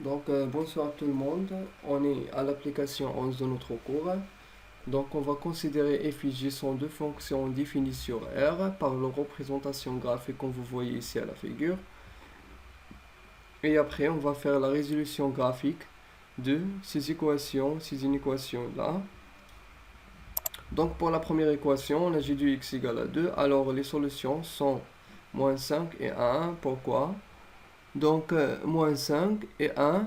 Bonsoir tout le monde. On est à l'application 11 de notre cours. Donc, on va considérer f et g sont deux fonctions définies sur R par leur représentation graphique comme vous voyez ici à la figure. Et après, on va faire la résolution graphique de ces inéquations-là. Donc, pour la première équation, on a g de x égale à 2. Alors, les solutions sont moins 5 et 1. Pourquoi? Donc, moins 5 et 1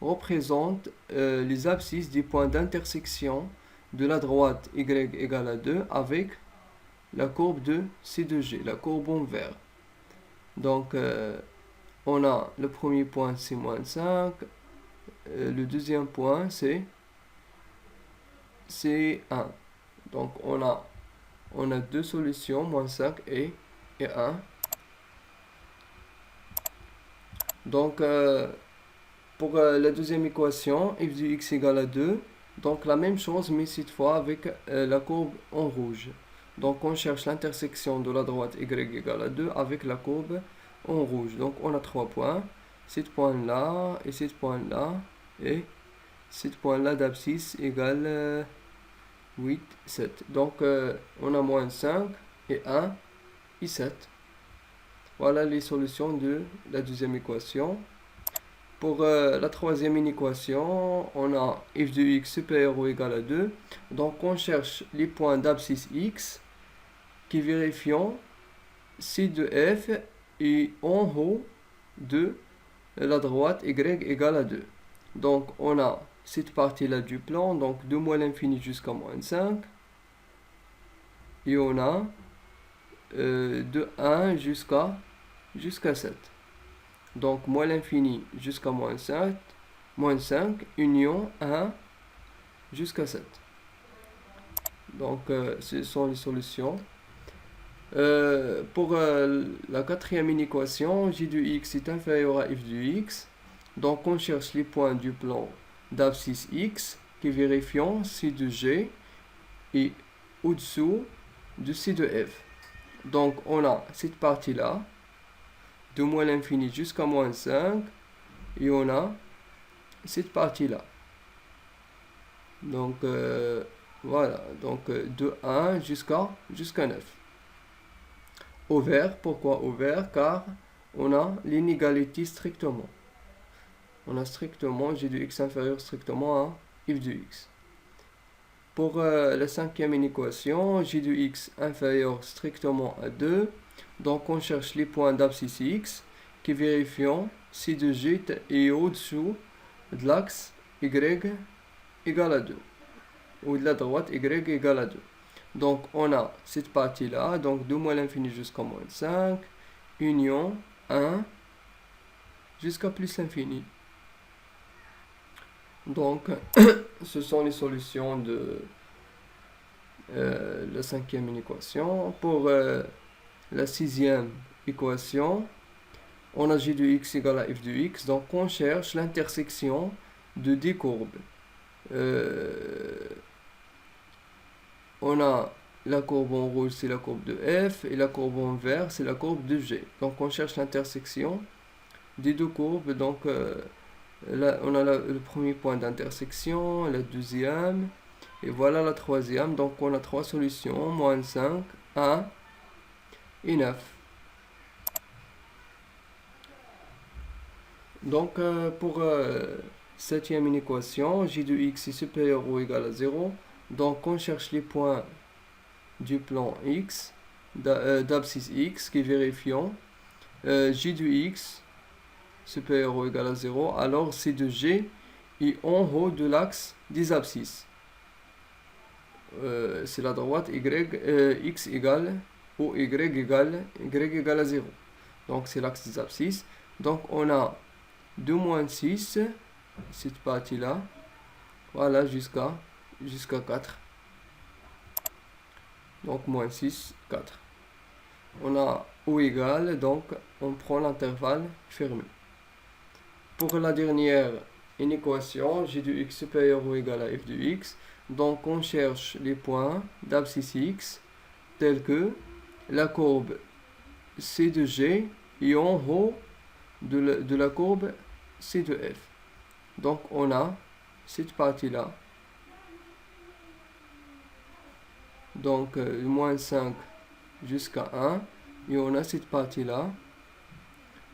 représentent les abscisses des points d'intersection de la droite y égale à 2 avec la courbe de C de G, la courbe en vert. Donc, on a le premier point, c'est moins 5. Le deuxième point, c'est 1. Donc, on a deux solutions, moins 5 et 1. Donc, pour la deuxième équation, f de x égale à 2. Donc la même chose, mais cette fois avec la courbe en rouge. Donc on cherche l'intersection de la droite y égale à 2 avec la courbe en rouge. Donc on a 3 points. Cet point-là, et cet point-là, et cet point-là d'abscisse égale 8, 7. Donc on a moins 5 et 1 et 7. Voilà les solutions de la deuxième équation. Pour la troisième inéquation, on a f de x supérieur ou égal à 2. Donc on cherche les points d'abscisse x qui vérifions C de f et en haut de la droite y égale à 2. Donc on a cette partie-là du plan, donc de moins l'infini jusqu'à moins 5. Et on a de 1 jusqu'à 7. Donc, moins l'infini jusqu'à moins 5, union 1 jusqu'à 7. Donc, ce sont les solutions. Pour la quatrième inéquation, g de x est inférieur à f de x. Donc, on cherche les points du plan d'abscisse x qui vérifions c de g et au-dessous de c de f. Donc, on a cette partie-là de moins l'infini jusqu'à moins 5 et on a cette partie là, donc voilà, donc de 1 jusqu'à 9 au vert. Pourquoi au vert? Car on a l'inégalité strictement, on a strictement g de x inférieur strictement à f de x. Pour la cinquième inéquation, g de x inférieur strictement à 2. Donc on cherche les points d'abscisse x qui vérifions C de G est au-dessous de l'axe y égale à 2. Ou de la droite y égale à 2. Donc on a cette partie-là, donc de moins l'infini jusqu'à moins 5, union 1 jusqu'à plus l'infini. Donc ce sont les solutions de la cinquième inéquation. Pour la sixième équation, on a g de x égale à f de x. Donc on cherche l'intersection de deux courbes. On a la courbe en rouge, c'est la courbe de f, et la courbe en vert, c'est la courbe de g. Donc on cherche l'intersection des deux courbes. Donc là, on a le premier point d'intersection, la deuxième, et voilà la troisième. Donc on a trois solutions, moins 5, 1 et 9. Donc pour septième inéquation, g de x est supérieur ou égal à 0. Donc on cherche les points du plan x, d'abscisse x, qui vérifions g de x supérieur ou égal à 0. Alors c de g est en haut de l'axe des abscisses. C'est la droite x égale ou y égale à 0. Donc c'est l'axe des abscisses. Donc on a 2 moins 6, cette partie-là, voilà, jusqu'à 4. Donc moins 6, 4. On a ou égal, donc on prend l'intervalle fermé. Pour la dernière inéquation, g de x supérieur ou égal à f de x, donc on cherche les points d'abscisse x tels que la courbe c de g est en haut de la courbe C de f. Donc on a cette partie-là. Donc moins 5 jusqu'à 1. Et on a cette partie-là.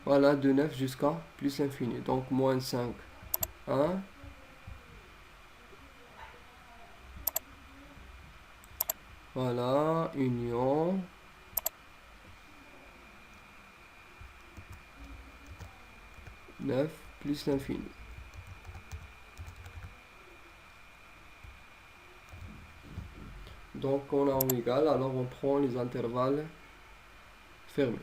Voilà, de 9 jusqu'à plus l'infini. Donc moins 5, 1. Voilà, union. Neuf plus l'infini. Donc on a en égal, alors on prend les intervalles fermés.